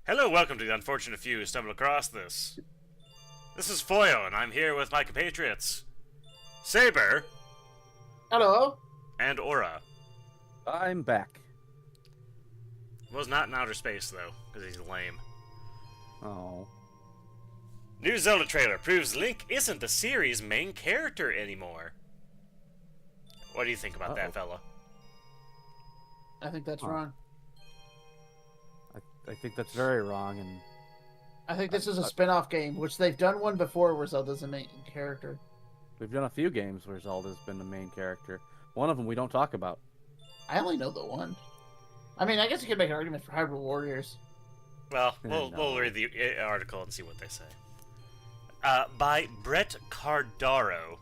Hello, welcome to the Unfortunate Few who stumbled across this. This is F.O.I.L, and I'm here with my compatriots, Saber Hello. and Aura. I'm back. Was not in outer space, though, because he's lame. Oh. New Zelda trailer proves Link isn't the series' main character anymore. What do you think about that, fella? I think that's Huh. wrong. I think that's very wrong, and I think this is a spin-off game, which they've done one before where Zelda's the main character. we've done a few games where Zelda's been the main character. One of them we don't talk about. I only know the one. I mean, I guess you could make an argument for Hyrule Warriors. Well, No. we'll read the article and see what they say. By Brett Cardaro.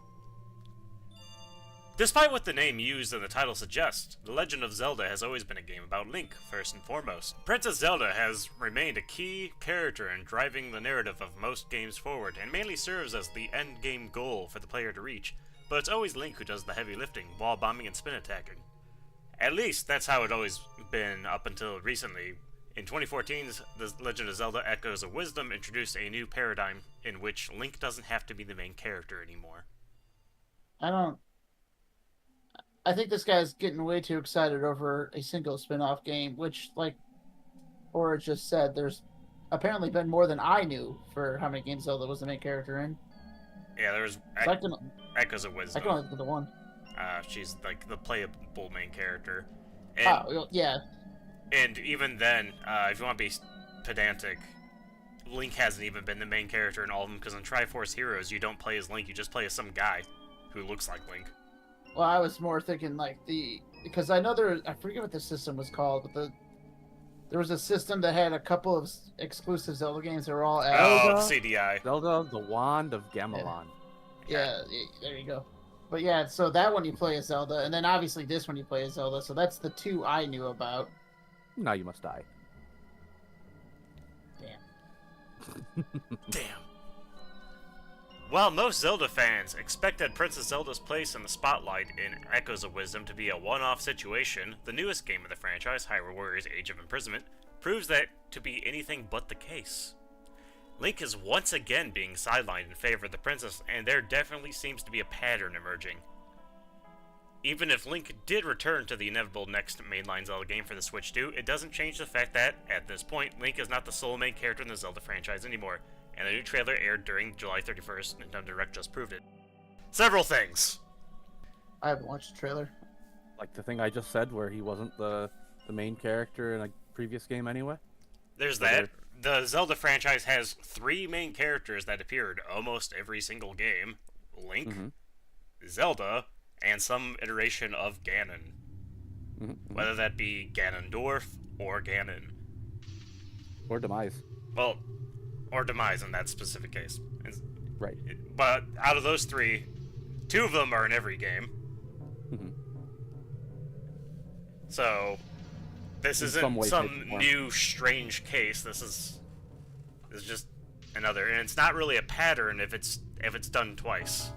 Despite what the name used in the title suggests, The Legend of Zelda has always been a game about Link, first and foremost. Princess Zelda has remained a key character in driving the narrative of most games forward, and mainly serves as the end game goal for the player to reach, but it's always Link who does the heavy lifting, wall bombing and spin attacking. At least, that's how it always been up until recently. In 2014's The Legend of Zelda Echoes of Wisdom introduced a new paradigm in which Link doesn't have to be the main character anymore. I think this guy's getting way too excited over a single spin-off game, which, like Aura just said, there's apparently been more than I knew for how many games Zelda was the main character in. Yeah, there's So Echoes of I Wisdom. can only think of the one. She's like the playable main character. Yeah. And even then, if you want to be pedantic, Link hasn't even been the main character in all of them, because in Triforce Heroes, you don't play as Link, you just play as some guy who looks like Link. Well, I was more thinking because I know I forget what the system was called, but there was a system that had a couple of exclusive Zelda games that were all Oh, CDI. Zelda, the Wand of Gamelon. Yeah, there you go. But yeah, so that one you play as Zelda, and then obviously this one you play as Zelda. So that's the two I knew about. Now you must die. Damn. Damn. While most Zelda fans expected Princess Zelda's place in the spotlight in Echoes of Wisdom to be a one-off situation, the newest game of the franchise, Hyrule Warriors Age of Imprisonment, proves that to be anything but the case. Link is once again being sidelined in favor of the princess, and there definitely seems to be a pattern emerging. Even if Link did return to the inevitable next mainline Zelda game for the Switch 2, it doesn't change the fact that, at this point, Link is not the sole main character in the Zelda franchise anymore, and the new trailer aired during July 31st, Nintendo Direct just proved it. Several things. I haven't watched the trailer. Like the thing I just said, where he wasn't the main character in a previous game anyway. There's that. The Zelda franchise has 3 main characters that appeared almost every single game. Link, Zelda, and some iteration of Ganon. Whether that be Ganondorf or Ganon. Or Demise. Well, or Demise in that specific case. Right. But out of those 3, 2 of them are in every game. So, this isn't some new strange case. This is just another, and it's not really a pattern if it's done twice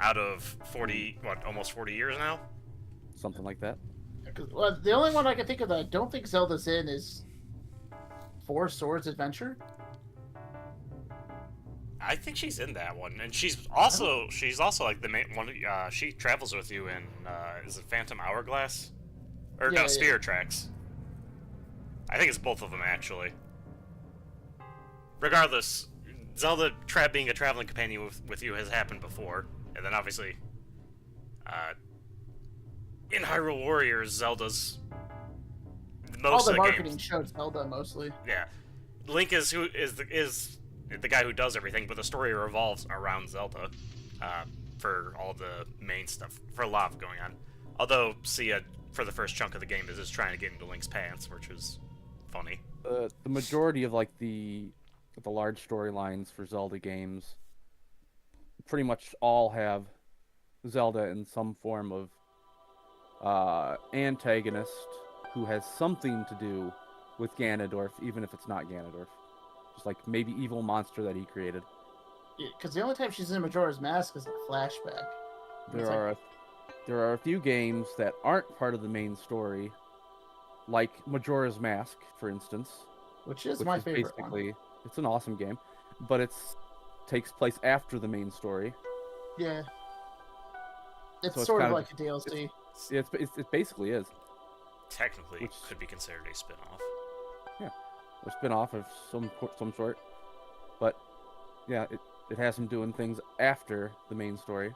out of 40, almost 40 years now. Something like that. Well, the only one I can think of that I don't think Zelda's in is Four Swords Adventure. I think she's in that one, and she's also like the main one. She travels with you in is it Phantom Hourglass? Or no, Spirit Tracks. I think it's both of them, actually. Regardless, Zelda being a traveling companion with you has happened before. And then, obviously, in Hyrule Warriors, Zelda's... All the marketing showed Zelda, mostly. Yeah. Link is the guy who does everything, but the story revolves around Zelda. For all the main stuff. For a lot of going on. Although, Sia... for the first chunk of the game is just trying to get into Link's pants, which was funny. The majority of like the large storylines for Zelda games pretty much all have Zelda in some form of antagonist who has something to do with Ganondorf, even if it's not Ganondorf. Just like maybe evil monster that he created. Because the only time she's in Majora's Mask is in a flashback. There are a few games that aren't part of the main story, like Majora's Mask, for instance, which is which my is favorite one. basically it's an awesome game, but it's takes place after the main story, Yeah, so it's it's sort of kind like a it's DLC. it basically is, Technically, which could be considered a spin-off. yeah, a spin-off of some sort, but yeah, it has him doing things after the main story.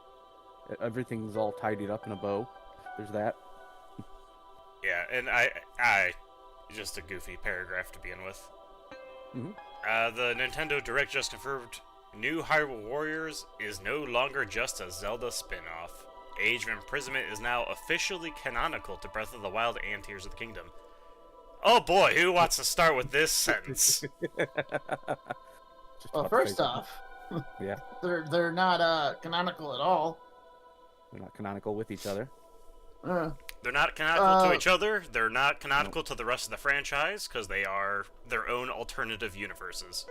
Everything's all tidied up in a bow. There's that. Yeah, and I just a goofy paragraph to begin with. hmm The Nintendo Direct just confirmed New Hyrule Warriors is no longer just a Zelda spin-off. Age of Imprisonment is now officially canonical to Breath of the Wild and Tears of the Kingdom. Oh boy, who wants to start with this sentence? Just Well, about to say first something. off, Yeah, they're not canonical at all. they're not canonical with each other. Uh, They're not canonical to Uh, each other, they're not canonical to the rest of the franchise, because they are their own alternative universes.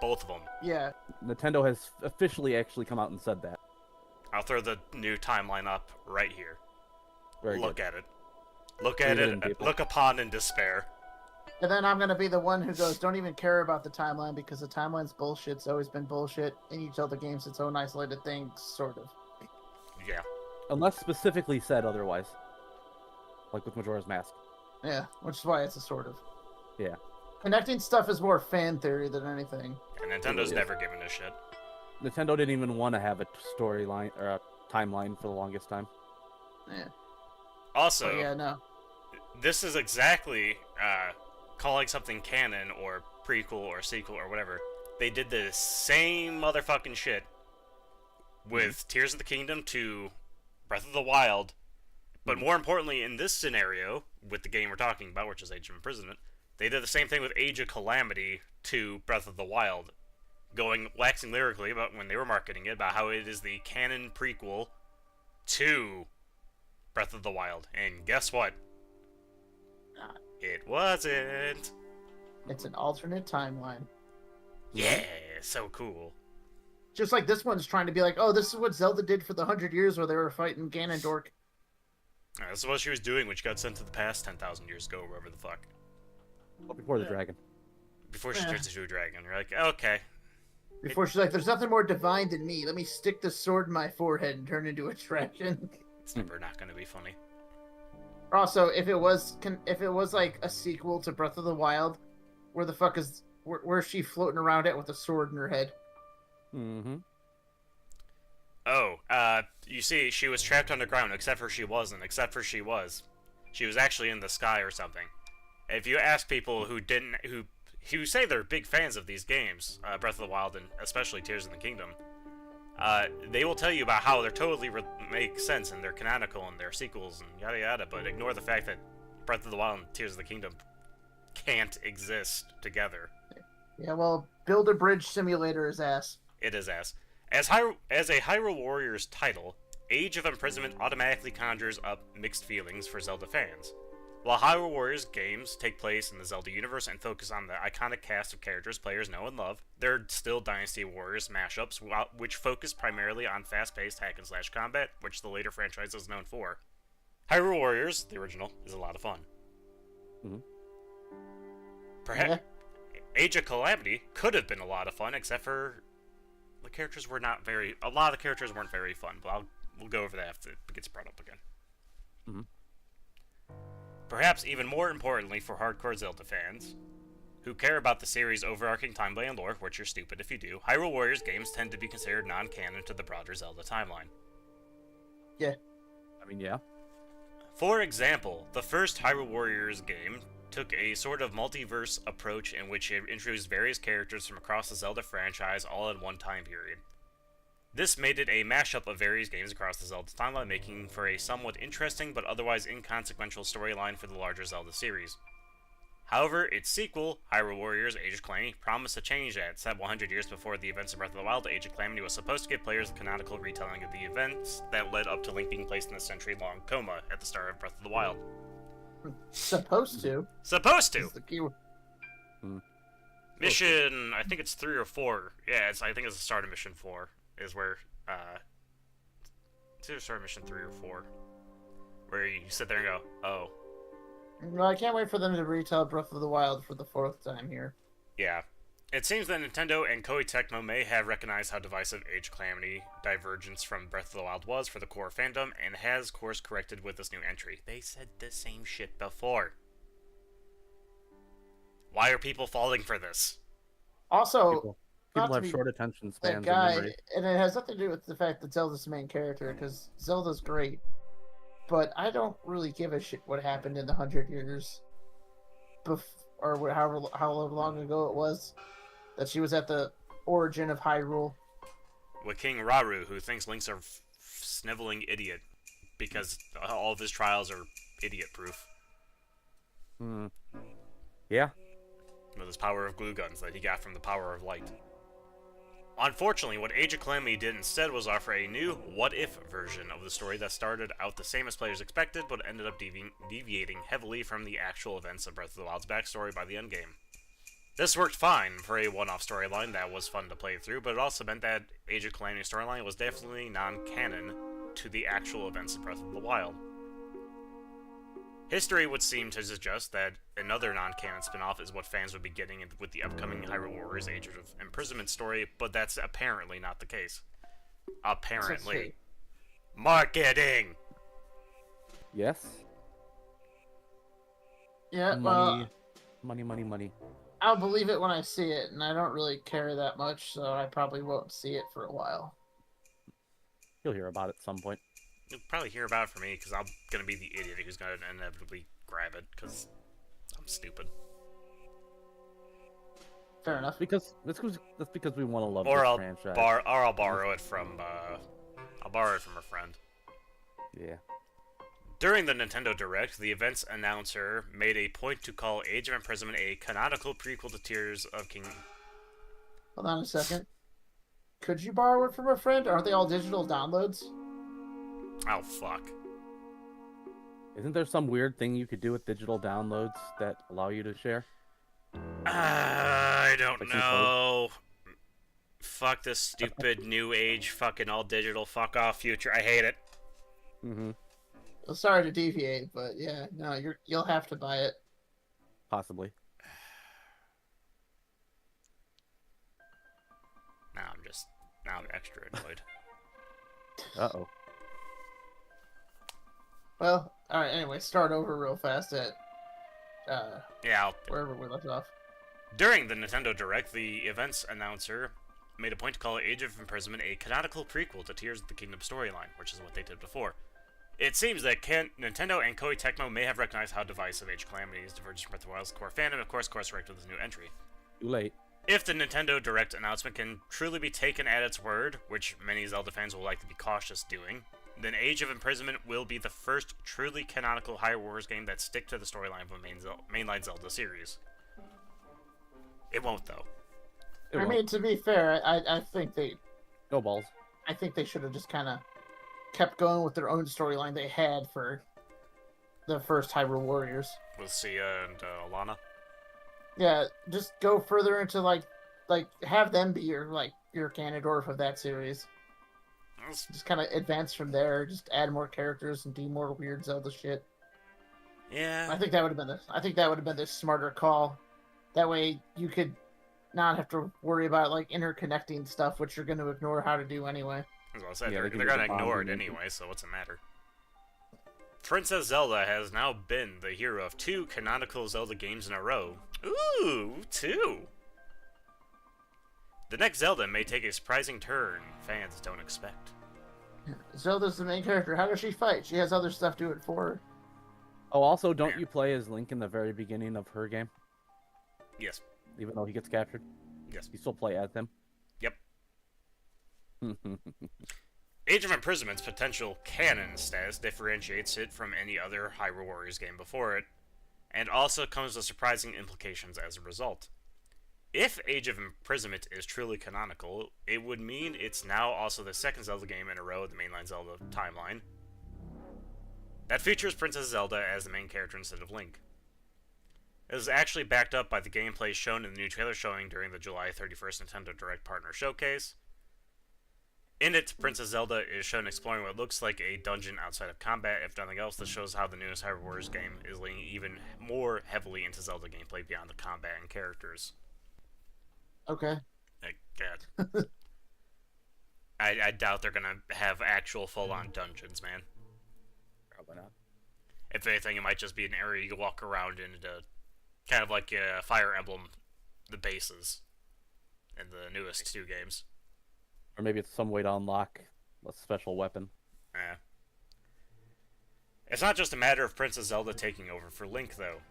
Both of them. yeah, Nintendo has officially actually come out and said that. I'll throw the new timeline up right here. Very Look good. at it. Look Read at it it, in, people. look upon in despair. and then I'm gonna be the one who goes, don't even care about the timeline because the timeline's bullshit. It's always been bullshit, and each other game's its own isolated thing, sort of. Yeah. Unless specifically said otherwise, like with Majora's Mask. Yeah, which is why it's a sort of. Yeah. Connecting stuff is more fan theory than anything. And Nintendo's is. never given a shit. Nintendo didn't even want to have a storyline or a timeline for the longest time. Yeah. Also, But yeah, no. this is exactly calling something canon or prequel or sequel or whatever. They did the same motherfucking shit with Tears of the Kingdom to Breath of the Wild, but more importantly, in this scenario, with the game we're talking about, which is Age of Imprisonment, they did the same thing with Age of Calamity to Breath of the Wild, waxing lyrically about when they were marketing it, about how it is the canon prequel to Breath of the Wild. And guess what? It wasn't. It's an alternate timeline. Yeah, so cool. Just like this one's trying to be like, oh, this is what Zelda did for the 100 years where they were fighting Ganondorf. This is what she was doing when she got sent to the past 10,000 years ago, or wherever the fuck. Well, before the dragon. Before she turns into a dragon. You're like, okay. Before she's like, there's nothing more divine than me. Let me stick the sword in my forehead and turn into a dragon. It's never not going to be funny. Also, if it was like a sequel to Breath of the Wild, where's she floating around at with a sword in her head? Mm-hmm. Oh, you see, she was trapped underground, except for she wasn't, except for she was. She was actually in the sky or something. If you ask people who say they're big fans of these games, Breath of the Wild and especially Tears of the Kingdom, they will tell you about how they're totally make sense and they're canonical and they're sequels and yada yada, but ignore the fact that Breath of the Wild and Tears of the Kingdom can't exist together. Yeah, well, build a bridge simulator is ass. It is ass. As a Hyrule Warriors title, Age of Imprisonment automatically conjures up mixed feelings for Zelda fans. While Hyrule Warriors games take place in the Zelda universe and focus on the iconic cast of characters players know and love, they're still Dynasty Warriors mashups, which focus primarily on fast-paced hack-and-slash combat, which the later franchise is known for. Hyrule Warriors, the original, is a lot of fun. Mm-hmm. Perhaps Age of Calamity could have been a lot of fun, except for the characters were not very. A lot of the characters weren't very fun, but we'll go over that after it gets brought up again. Mm-hmm. Perhaps even more importantly for hardcore Zelda fans, who care about the series' overarching timeline and lore, which you're stupid if you do, Hyrule Warriors games tend to be considered non-canon to the broader Zelda timeline. Yeah. I mean, yeah. For example, the first Hyrule Warriors game took a sort of multiverse approach in which it introduced various characters from across the Zelda franchise all in one time period. This made it a mashup of various games across the Zelda timeline, making for a somewhat interesting but otherwise inconsequential storyline for the larger Zelda series. However, its sequel, Hyrule Warriors Age of Calamity, promised to change that, set 100 years before the events of Breath of the Wild. Age of Calamity was supposed to give players a canonical retelling of the events that led up to Link being placed in a century-long coma at the start of Breath of the Wild. Supposed to. Supposed to! Is the keyword. Mission, I think it's 3 or 4. Yeah, I think it's the start of Mission 4. Is where, it's either start of Mission 3 or 4. Where you sit there and go, oh. Well, I can't wait for them to retell Breath of the Wild for the 4th time here. Yeah. It seems that Nintendo and Koei Tecmo may have recognized how divisive Age of Calamity divergence from Breath of the Wild was for the core fandom and has course corrected with this new entry. They said the same shit before. Why are people falling for this? Also, People, not people to have be short attention that spans and guy, memory. and it has nothing to do with the fact that Zelda's the main character, because Zelda's great, but I don't really give a shit what happened in the 100 years, or how long ago it was that she was at the origin of Hyrule. With King Raru, who thinks Link's a sniveling idiot because all of his trials are idiot-proof. Hmm. Yeah. With his power of glue guns that he got from the power of light. Unfortunately, what Age of Calamity did instead was offer a new what-if version of the story that started out the same as players expected, but ended up deviating heavily from the actual events of Breath of the Wild's backstory by the endgame. This worked fine for a one-off storyline that was fun to play through, but it also meant that Age of Calamity storyline was definitely non-canon to the actual events of Breath of the Wild. History would seem to suggest that another non-canon spin-off is what fans would be getting with the upcoming Hyrule Warriors Age of Imprisonment story, but that's apparently not the case. Apparently. Marketing! Yes. Yeah, Money. well, Money. I'll believe it when I see it, and I don't really care that much, so I probably won't see it for a while. You'll hear about it at some point. You'll probably hear about it from me, because I'm going to be the idiot who's going to inevitably grab it, because I'm stupid. Fair enough. That's because we want to love Or this I'll franchise. I'll borrow it from a friend. Yeah. During the Nintendo Direct, the event's announcer made a point to call Age of Imprisonment a canonical prequel to Tears of King. Hold on a second. Could you borrow it from a friend? Aren't they all digital downloads? Oh, fuck. Isn't there some weird thing you could do with digital downloads that allow you to share? I don't Like some know. Fuck this stupid new age fucking all digital fuck off future. I hate it. Mm-hmm. Well, sorry to deviate, but yeah, no, you'll have to buy it. Possibly. Now I'm extra annoyed. Uh-oh. Well, all right. Anyway, start over real fast at Yeah, wherever we left off. During the Nintendo Direct, the event's announcer made a point to call Age of Imprisonment a canonical prequel to Tears of the Kingdom storyline, which is what they did before. It seems that Nintendo and Koei Tecmo may have recognized how divisive Age of Calamity is diverged from Breath of the Wild's core fandom, and of course corrected with this new entry. Too late. If the Nintendo Direct announcement can truly be taken at its word, which many Zelda fans will likely be cautious doing, then Age of Imprisonment will be the first truly canonical Hyrule Warriors game that stick to the storyline of a mainline Zelda series. It won't, though. I mean, to be fair, I think they No balls. I think they should have just kind of kept going with their own storyline they had for the first Hyrule Warriors. With Sia and Alana. Yeah, just go further into like have them be your Ganondorf of that series. Just kind of advance from there. Just add more characters and do more weird Zelda shit. Yeah. I think that would have been the smarter call. That way you could not have to worry about like interconnecting stuff, which you're going to ignore how to do anyway. As I said, Yeah, they're they going can to do the ignore it bonding. anyway, so what's the matter? Princess Zelda has now been the hero of 2 canonical Zelda games in a row. Ooh, 2! The next Zelda may take a surprising turn fans don't expect. Zelda's the main character. How does she fight? She has other stuff do it for her. Oh, also, don't you play as Link in the very beginning of her game? Yes. Even though he gets captured? Yes. You still play as him? Yep. Age of Imprisonment's potential canon status differentiates it from any other Hyrule Warriors game before it, and also comes with surprising implications as a result. If Age of Imprisonment is truly canonical, it would mean it's now also the second Zelda game in a row of the mainline Zelda timeline that features Princess Zelda as the main character instead of Link. It is actually backed up by the gameplay shown in the new trailer showing during the July 31st Nintendo Direct Partner Showcase. In it, Princess Zelda is shown exploring what looks like a dungeon outside of combat. If nothing else, this shows how the newest Hyrule Warriors game is leaning even more heavily into Zelda gameplay beyond the combat and characters. Okay. Like, God. I doubt they're gonna have actual full-on dungeons, man. Probably not. If anything, it might just be an area you walk around in, kind of like Fire Emblem, the bases, in the newest two games. Or maybe it's some way to unlock a special weapon. Eh. It's not just a matter of Princess Zelda taking over for Link, though.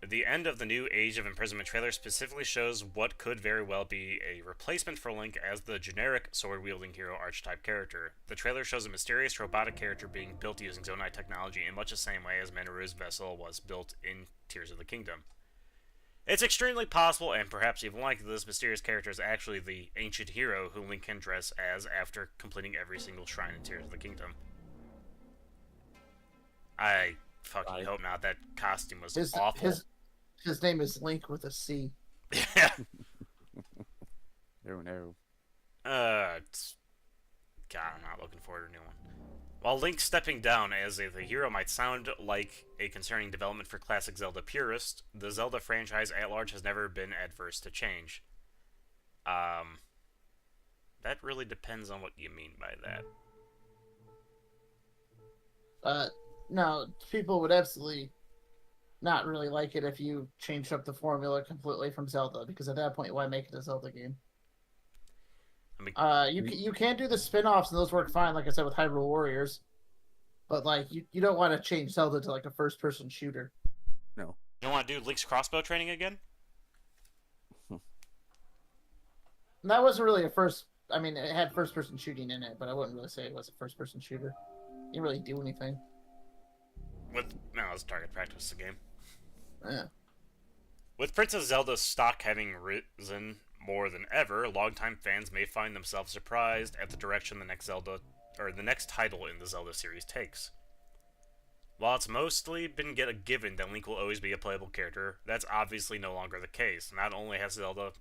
The end of the new Age of Imprisonment trailer specifically shows what could very well be a replacement for Link as the generic sword-wielding hero archetype character. The trailer shows a mysterious robotic character being built using Zonai technology in much the same way as Minoru's vessel was built in Tears of the Kingdom. It's extremely possible, and perhaps even likely, this mysterious character is actually the ancient hero who Link can dress as after completing every single shrine in Tears of the Kingdom. I fucking hope not. That costume was awful. His name is Link with a C. Yeah. No. God, I'm not looking forward to a new one. While Link stepping down as the hero might sound like a concerning development for classic Zelda purists, the Zelda franchise at large has never been adverse to change. That really depends on what you mean by that. No, people would absolutely not really like it if you changed up the formula completely from Zelda, because at that point, why make it a Zelda game? I mean, you can do the spin-offs and those work fine, like I said with Hyrule Warriors, but like you don't want to change Zelda to like a first-person shooter. No. You don't want to do Link's crossbow training again? And that wasn't really a first. I mean, it had first-person shooting in it, but I wouldn't really say it was a first-person shooter. You didn't really do anything. No, it's target practice, the game. Yeah. With Princess Zelda's stock having risen more than ever, longtime fans may find themselves surprised at the direction the next title in the Zelda series takes. While it's mostly been a given that Link will always be a playable character, that's obviously no longer the case. Not only has Zelda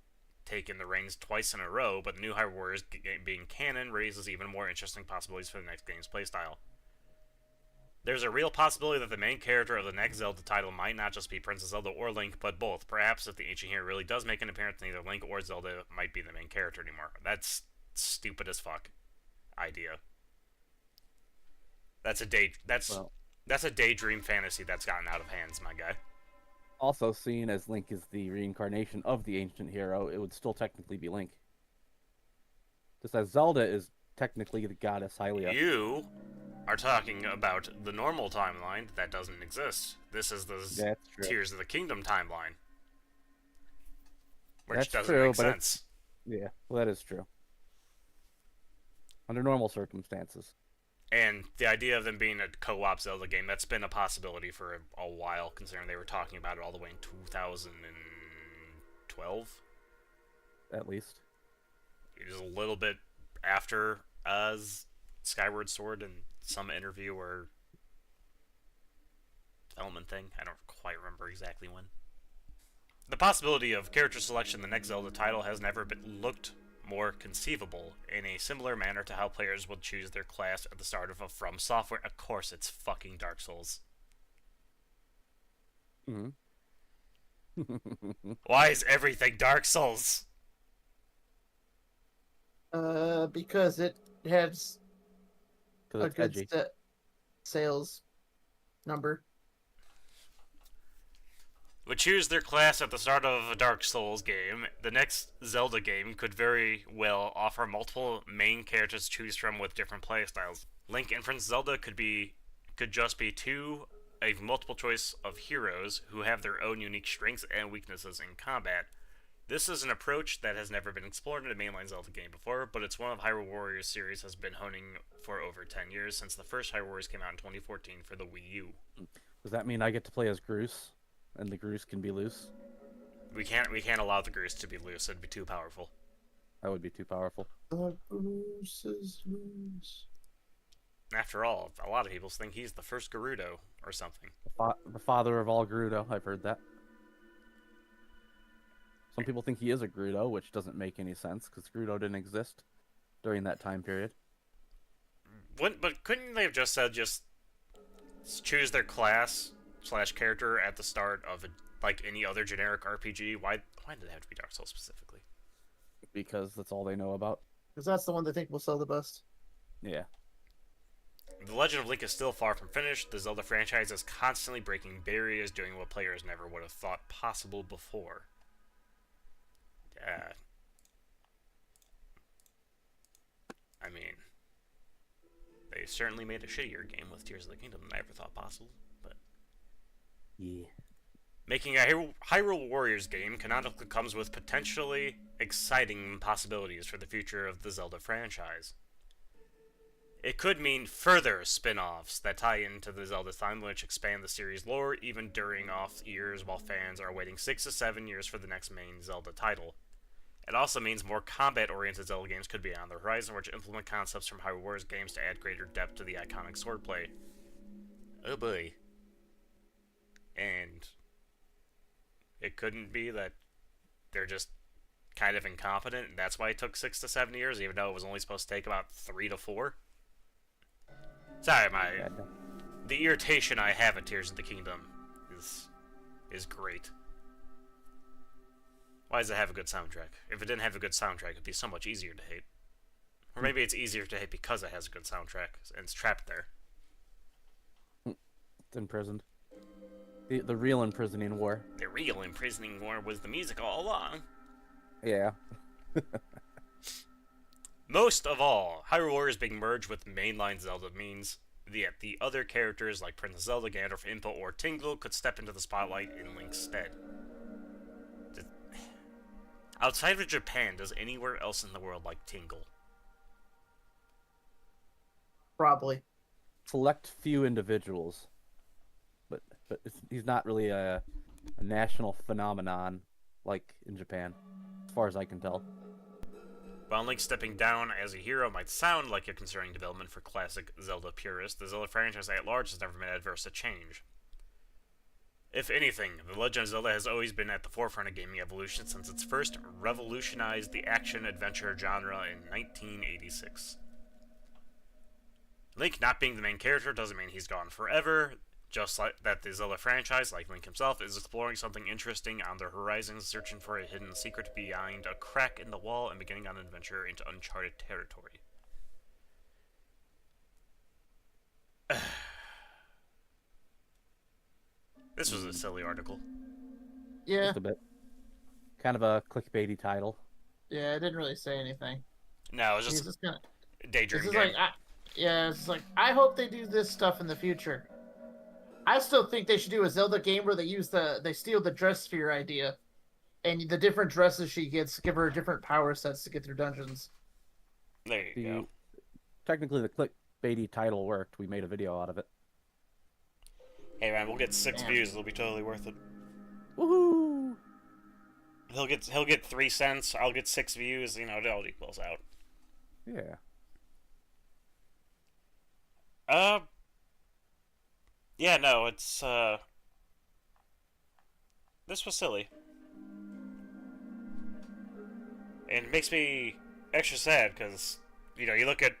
taken the reins twice in a row, but the new Hyrule Warriors being canon raises even more interesting possibilities for the next game's playstyle. There's a real possibility that the main character of the next Zelda title might not just be Princess Zelda or Link, but both. Perhaps if the ancient hero really does make an appearance, neither Link or Zelda might be the main character anymore. That's stupid as fuck idea. That's a daydream fantasy that's gotten out of hands, my guy. Also, seeing as Link is the reincarnation of the ancient hero, it would still technically be Link. Just as Zelda is technically the goddess Hylia. You are talking about the normal timeline that doesn't exist. This is the Tears of the Kingdom timeline. Which doesn't make sense. Yeah, well, that is true. Under normal circumstances. And the idea of them being a co-op Zelda game, that's been a possibility for a while, considering they were talking about it all the way in 2012. At least. It was a little bit after Skyward Sword and some interview or development thing. I don't quite remember exactly when. The possibility of character selection in the next Zelda title has never looked more conceivable, in a similar manner to how players would choose their class at the start of a From Software. Of course, it's fucking Dark Souls. Mm-hmm. Why is everything Dark Souls? Because it has a good edgy. Sales number. Would choose their class at the start of a Dark Souls game. The next Zelda game could very well offer multiple main characters to choose from with different playstyles. Link and Princess Zelda could just be two a multiple choice of heroes who have their own unique strengths and weaknesses in combat. This is an approach that has never been explored in a mainline Zelda game before, but it's one of Hyrule Warriors series has been honing for over 10 years, since the first Hyrule Warriors came out in 2014 for the Wii U. Does that mean I get to play as Groose, and the Groose can be loose? We can't allow the Groose to be loose, it'd be too powerful. That would be too powerful. The Groose is loose. After all, a lot of people think he's the first Gerudo, or something. The father of all Gerudo, I've heard that. Some people think he is a Gerudo, which doesn't make any sense, because Gerudo didn't exist during that time period. But couldn't they have just said just choose their class slash character at the start of like any other generic RPG? Why did it have to be Dark Souls specifically? because that's all they know about. Because that's the one they think will sell the best. Yeah. The Legend of Link is still far from finished. The Zelda franchise is constantly breaking barriers, doing what players never would have thought possible before. I mean, they certainly made a shittier game with Tears of the Kingdom than I ever thought possible, but Yeah. making a Hyrule Warriors game canonically comes with potentially exciting possibilities for the future of the Zelda franchise. It could mean further spin-offs that tie into the Zelda timeline, which expand the series' lore even during off years while fans are waiting 6 to 7 years for the next main Zelda title. It also means more combat-oriented Zelda games could be on the horizon, which implement concepts from Hyrule Warriors games to add greater depth to the iconic swordplay. Oh boy. And it couldn't be that they're just kind of incompetent, and that's why it took 6 to 7 years, even though it was only supposed to take about 3 to 4? Sorry, the irritation I have at Tears of the Kingdom is great. Why does it have a good soundtrack? If it didn't have a good soundtrack, it'd be so much easier to hate. Or maybe it's easier to hate because it has a good soundtrack and it's trapped there. It's imprisoned. The real imprisoning war. The real imprisoning war was the music all along. Yeah. Most of all, Hyrule Warriors being merged with mainline Zelda means that the other characters like Princess Zelda, Ganondorf, Impa, or Tingle could step into the spotlight in Link's stead. Outside of Japan, does anywhere else in the world like Tingle? Probably. Select few individuals, but he's not really a national phenomenon like in Japan, as far as I can tell. While Link stepping down as a hero might sound like a concerning development for classic Zelda purists, the Zelda franchise at large has never been adverse to change. If anything, The Legend of Zelda has always been at the forefront of gaming evolution since its first revolutionized the action-adventure genre in 1986. Link not being the main character doesn't mean he's gone forever, just like that the Zelda franchise, like Link himself, is exploring something interesting on the horizons, searching for a hidden secret behind a crack in the wall and beginning on an adventure into uncharted territory. This was a silly article. Yeah. Just a bit. Kind of a clickbaity title. Yeah, it didn't really say anything. No, it was He's just just gonna. a daydream This is game. like, it's like I hope they do this stuff in the future. I still think they should do a Zelda game where they steal the dress sphere idea, and the different dresses she gets give her different power sets to get through dungeons. There you go. Technically, the clickbaity title worked. We made a video out of it. Hey man, we'll get 6 Man. views. It'll be totally worth it. Woohoo! He'll get 3 cents. I'll get 6 views. You know, it all equals out. Yeah. Yeah, no, it's this was silly. And it makes me extra sad because, you know, you look at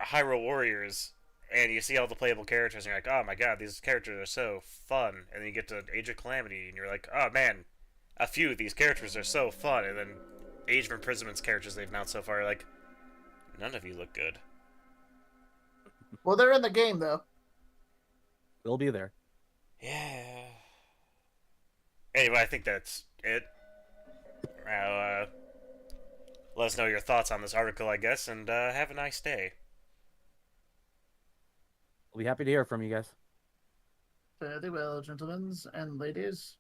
Hyrule Warriors and you see all the playable characters and you're like, oh my god, these characters are so fun. And then you get to Age of Calamity and you're like, oh man, a few of these characters are so fun. And then Age of Imprisonment's characters they've announced so far are like, none of you look good. Well, they're in the game though. They'll be there. Yeah. Anyway, I think that's it. Now, let us know your thoughts on this article, I guess, and have a nice day. I'll be happy to hear from you guys. Very well, gentlemen and ladies.